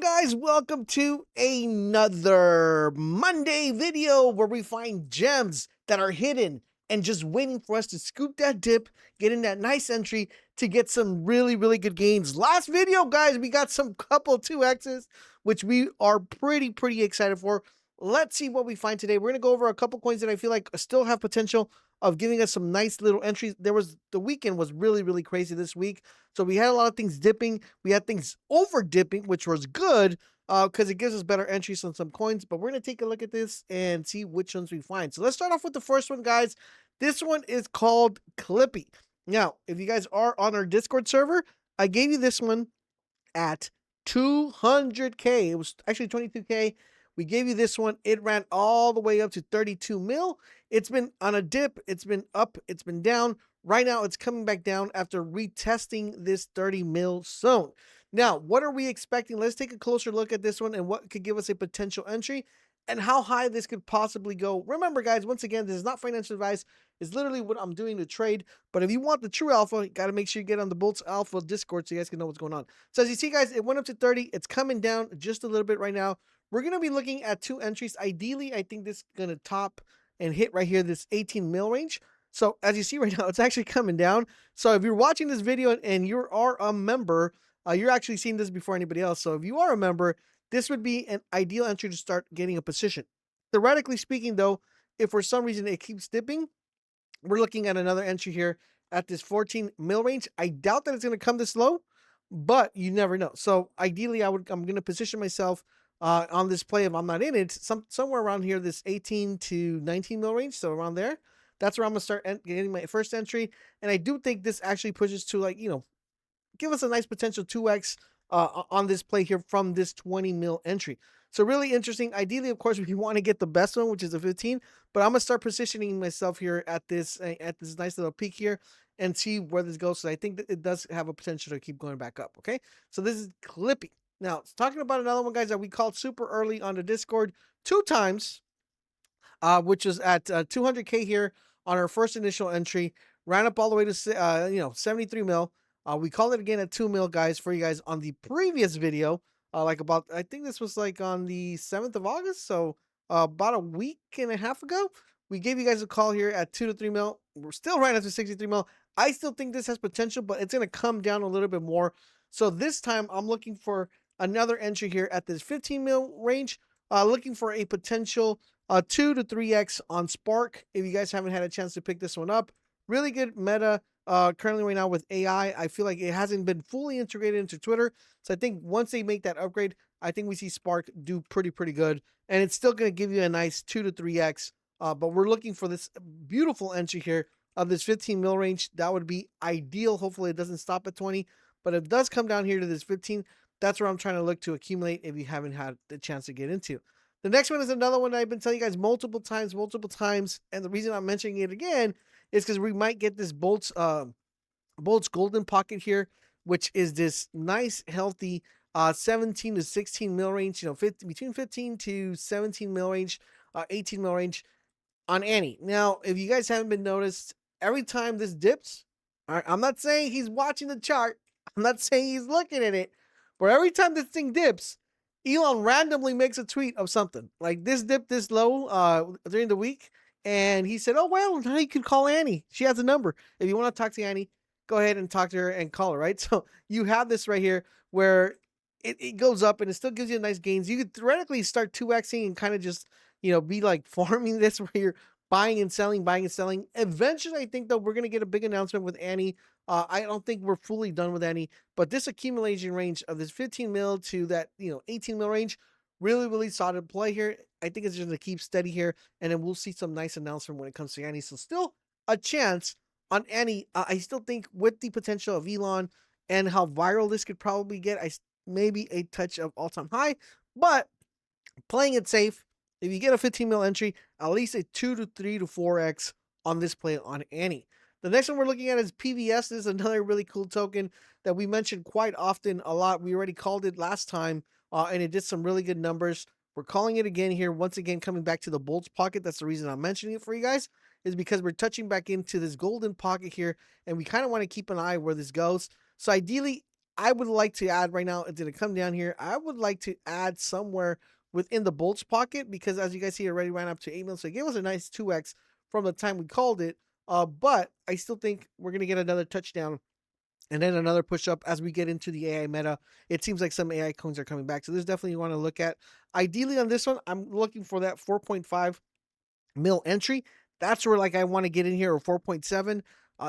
guys? Welcome to another Monday video where we find gems that are hidden and just waiting for us to scoop that dip, get in that nice entry to get some really good gains. Last video, guys, we got some couple 2Xs, which we are pretty excited for. Let's see what we find today. We're going to go over a couple coins that I feel like still have potential of giving us some nice little entries. The weekend was really crazy this week. So we had a lot of things dipping. We had things over dipping, which was good because it gives us better entries on some coins. But we're going to take a look at this and see which ones we find. So let's start off with the first one, guys. This one is called Clippy. Now, if you guys are on our Discord server, I gave you this one at 200K. It was actually 22K. We gave you this one. It ran all the way up to 32 mil. It's been on a dip. It's been up. It's been down. Right now, it's coming back down after retesting this 30 mil zone. Now, what are we expecting? Let's take a closer look at this one and what could give us a potential entry and how high this could possibly go. Remember, guys, once again, this is not financial advice. It's literally what I'm doing to trade. But if you want the true alpha, you got to make sure you get on the Bolts Alpha Discord so you guys can know what's going on. So as you see, guys, it went up to 30. It's coming down just a little bit right now. We're going to be looking at two entries. Ideally, I think this is going to top and hit right here, this 18 mil range. So as you see right now, it's actually coming down. So if you're watching this video and you are a member, you're actually seeing this before anybody else. So if you are a member, this would be an ideal entry to start getting a position. Theoretically speaking, though, if for some reason it keeps dipping, we're looking at another entry here at this 14 mil range. I doubt that it's going to come this low, but you never know. So ideally, I'm going to position myself on this play if I'm not in it, somewhere around here, this 18 to 19 mil range. So around there, that's where I'm going to start getting my first entry. And I do think this actually pushes to, like, give us a nice potential 2X on this play here from this 20 mil entry. So really interesting. Ideally, of course, we want to get the best one, which is a 15, but I'm going to start positioning myself here at this nice little peak here and see where this goes. So I think that it does have a potential to keep going back up. Okay. So this is Clippy. Now, talking about another one, guys, that we called super early on the Discord 2 times, which is at 200K here on our first initial entry, ran up all the way to 73 mil. We called it again at 2 mil, guys, for you guys on the previous video, I think this was like on the 7th of August, so about a week and a half ago. We gave you guys a call here at 2 to 3 mil. We're still right after 63 mil. I still think this has potential, but it's going to come down a little bit more. So this time I'm looking for another entry here at this 15 mil range, looking for a potential 2 to 3X on Spark. If you guys haven't had a chance to pick this one up, really good meta currently right now with AI. I feel like it hasn't been fully integrated into Twitter. So I think once they make that upgrade, I think we see Spark do pretty good. And it's still going to give you a nice 2 to 3X. But we're looking for this beautiful entry here of this 15 mil range. That would be ideal. Hopefully it doesn't stop at 20. But if it does come down here to this 15, that's where I'm trying to look to accumulate if you haven't had the chance to get into. The next one is another one that I've been telling you guys multiple times. And the reason I'm mentioning it again is because we might get this Bolts golden pocket here, which is this nice, healthy 17 to 16 mil range, between 15 to 17 mil range, 18 mil range on Annie. Now, if you guys haven't been noticed, every time this dips, I'm not saying he's watching the chart. I'm not saying he's looking at it. But every time this thing dips, Elon randomly makes a tweet of something. Like this dipped this low during the week. And he said, oh, well, now you can call Annie. She has a number. If you want to talk to Annie, go ahead and talk to her and call her, right? So you have this right here where it goes up and it still gives you nice gains. You could theoretically start 2Xing and kind of just, be like farming this where you're buying and selling. Eventually, I think, though, we're going to get a big announcement with Annie. I don't think we're fully done with Annie, but this accumulation range of this 15 mil to that, 18 mil range, really solid play here. I think it's just going to keep steady here, and then we'll see some nice announcement when it comes to Annie. So still a chance on Annie. I still think with the potential of Elon and how viral this could probably get, maybe a touch of all-time high, but playing it safe. If you get a 15 mil entry, at least a 2 to 3 to 4X on this play on Annie. The next one we're looking at is PVS. This is another really cool token that we mentioned quite often a lot. We already called it last time, and it did some really good numbers. We're calling it again here. Once again, coming back to the Bolts pocket. That's the reason I'm mentioning it for you guys, is because we're touching back into this golden pocket here, and we kind of want to keep an eye where this goes. So ideally, I would like to add right now, it's going to come down here. I would like to add somewhere within the bolts pocket, because as you guys see, it already ran up to 8 mil. So it gave us a nice 2x from the time we called it. But I still think we're going to get another touchdown and then another push up as we get into the AI meta. It seems like some AI coins are coming back. So this definitely you want to look at. Ideally on this one, I'm looking for that 4.5 mil entry. That's where like I want to get in here, or 4.7.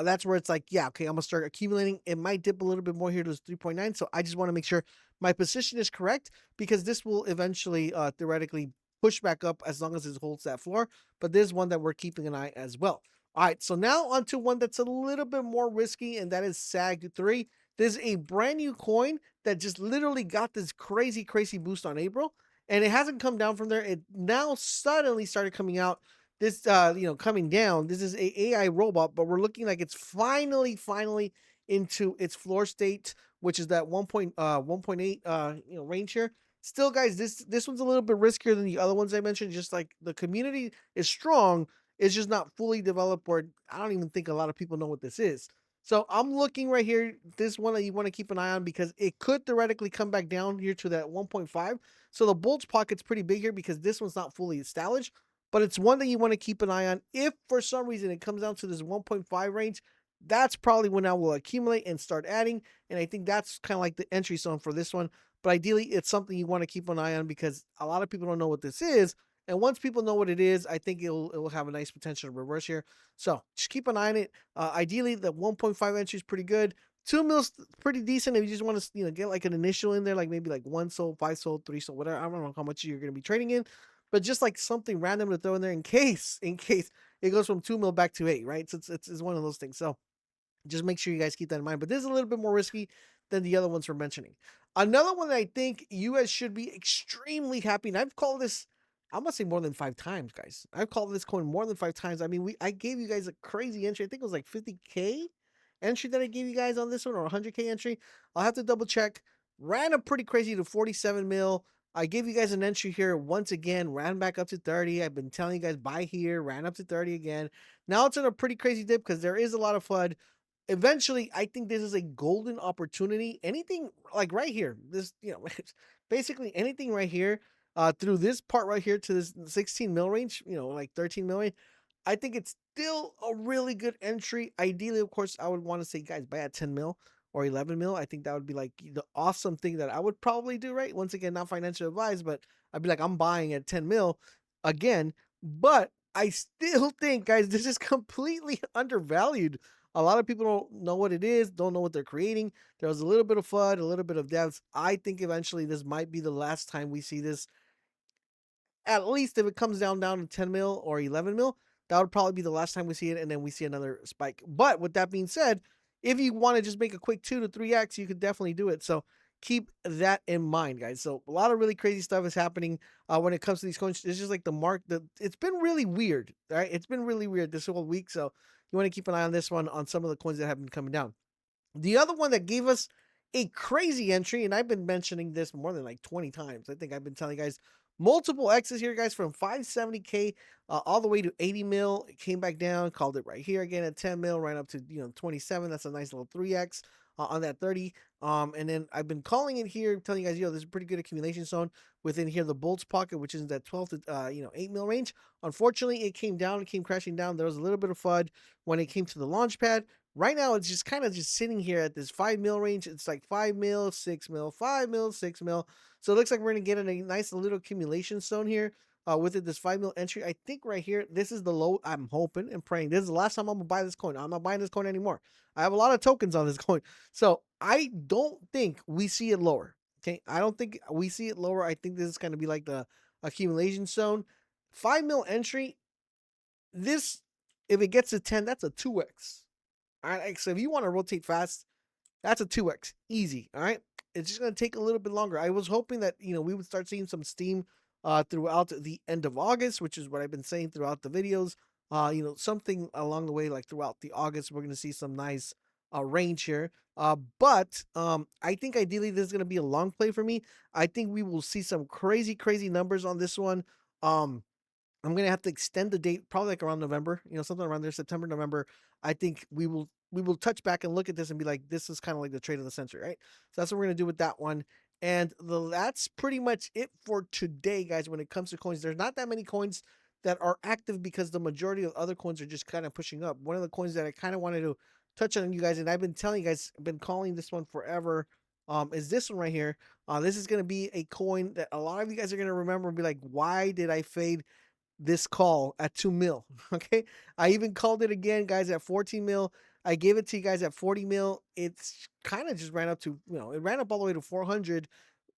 That's where it's like, yeah, okay, I'm gonna start accumulating. It might dip a little bit more here to 3.9. So I just want to make sure my position is correct, because this will eventually theoretically push back up as long as it holds that floor. But there's one that we're keeping an eye as well. All right, so now on to one that's a little bit more risky, and that is SAG3. There's a brand new coin that just literally got this crazy, crazy boost on April, and it hasn't come down from there. It now suddenly started coming out. This, coming down. This is a AI robot, but we're looking like it's finally into its floor state, which is that 1.8 range here. Still, guys, this one's a little bit riskier than the other ones I mentioned. Just like the community is strong, it's just not fully developed, or I don't even think a lot of people know what this is. So I'm looking right here. This one that you want to keep an eye on, because it could theoretically come back down here to that 1.5. So the bolts pocket's pretty big here, because this one's not fully established, but it's one that you want to keep an eye on. If for some reason it comes down to this 1.5 range, that's probably when I will accumulate and start adding. And I think that's kind of like the entry zone for this one. But ideally, it's something you want to keep an eye on, because a lot of people don't know what this is. And once people know what it is, I think it will have a nice potential to reverse here. So just keep an eye on it. Ideally, the 1.5 entry is pretty good. 2 mils pretty decent if you just want to get like an initial in there, like maybe like 1 sold, 5 sold, 3 sold, whatever. I don't know how much you're going to be trading in, but just like something random to throw in there in case it goes from 2 mil back to 8, right? So it's one of those things. So just make sure you guys keep that in mind. But this is a little bit more risky than the other ones we're mentioning. Another one that I think you guys should be extremely happy, and I've called this, I'm gonna say more than 5 times, guys. I've called this coin more than 5 times. I mean, I gave you guys a crazy entry. I think it was like 50K entry that I gave you guys on this one, or 100K entry. I'll have to double check. Ran up pretty crazy to 47 mil. I gave you guys an entry here once again, ran back up to 30. I've been telling you guys buy here, ran up to 30 again. Now it's in a pretty crazy dip, because there is a lot of FUD. Eventually, I think this is a golden opportunity. Anything like right here, this, basically anything right here, through this part right here to this 16 mil range, like 13 million, I think it's still a really good entry. Ideally, of course, I would want to say, guys, buy at 10 mil or 11 mil. I think that would be like the awesome thing that I would probably do, right? Once again, not financial advice, but I'd be like, I'm buying at 10 mil again. But I still think, guys, this is completely undervalued. A lot of people don't know what it is, don't know what they're creating. There was a little bit of FUD, a little bit of depths. I think eventually this might be the last time we see this. At least if it comes down to 10 mil or 11 mil, that would probably be the last time we see it, and then we see another spike. But with that being said, if you want to just make a quick 2 to 3x, you could definitely do it. So keep that in mind, guys. So a lot of really crazy stuff is happening when it comes to these coins. It's just like it's been really weird, right? It's been really weird this whole week. So you want to keep an eye on this one, on some of the coins that have been coming down. The other one that gave us a crazy entry, and I've been mentioning this more than like 20 times. I think I've been telling you guys multiple X's here, guys, from 570K all the way to 80 mil. It came back down, called it right here again at 10 mil, right up to 27. That's a nice little 3X on that 30. And then I've been calling it here, telling you guys, there's a pretty good accumulation zone within here, the bolts pocket, which is that 12 to 8 mil range. Unfortunately, it came down, it came crashing down. There was a little bit of FUD when it came to the launch pad. Right now, it's just kind of just sitting here at this 5 mil range. It's like 5 mil, 6 mil, 5 mil, 6 mil. So it looks like we're going to get in a nice little accumulation zone here with it, this 5 mil entry. I think right here, this is the low. I'm hoping and praying. This is the last time I'm going to buy this coin. I'm not buying this coin anymore. I have a lot of tokens on this coin. So I don't think we see it lower. Okay. I don't think we see it lower. I think this is going to be like the accumulation zone. 5 mil entry. This, if it gets to 10, that's a 2x. All right, so if you want to rotate fast, that's a 2x, easy. All right, it's just gonna take a little bit longer. I was hoping that we would start seeing some steam throughout the end of August, which is what I've been saying throughout the videos. Something along the way, like throughout the August, we're gonna see some nice range here. But I think ideally this is gonna be a long play for me. I think we will see some crazy, crazy numbers on this one. I'm gonna have to extend the date, probably like around November, something around there, September, November. I think we will we will touch back and look at this and be like, this is kind of like the trade of the century, right? So that's what we're gonna do with that one. And that's pretty much it for today, guys. When it comes to coins, there's not that many coins that are active because the majority of other coins are just kind of pushing up. One of the coins that I kind of wanted to touch on you guys, and I've been telling you guys, I've been calling this one forever, is this one right here. This is gonna be a coin that a lot of you guys are gonna remember and be like, why did I fade this call at 2 mil? Okay, I even called it again, guys, at 14 mil. I gave it to you guys at 40 mil. It's kind of just ran up to, it ran up all the way to 400.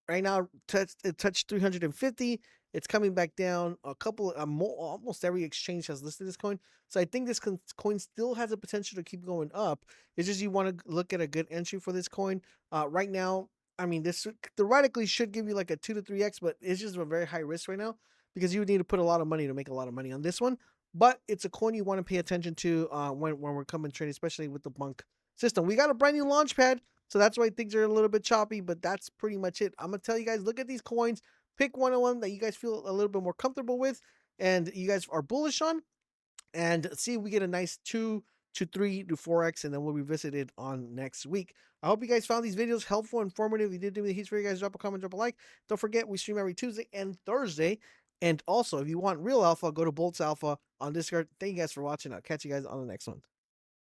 Right now, it touched 350. It's coming back down. Almost every exchange has listed this coin. So I think this coin still has a potential to keep going up. It's just you want to look at a good entry for this coin. Right now, I mean, this theoretically should give you like a 2 to 3x, but it's just a very high risk right now because you would need to put a lot of money to make a lot of money on this one. But it's a coin you want to pay attention to when we're coming trading, especially with the bunk system. We got a brand new launch pad. So that's why things are a little bit choppy, but that's pretty much it. I'm going to tell you guys, look at these coins, pick one of them that you guys feel a little bit more comfortable with and you guys are bullish on, and see if we get a nice 2 to 3 to 4x, and then we'll revisit it on next week. I hope you guys found these videos helpful, informative. If you did do me the heat for you guys, drop a comment, drop a like. Don't forget, we stream every Tuesday and Thursday. And also, if you want real alpha, go to Bolts Alpha on Discord. Thank you guys for watching. I'll catch you guys on the next one.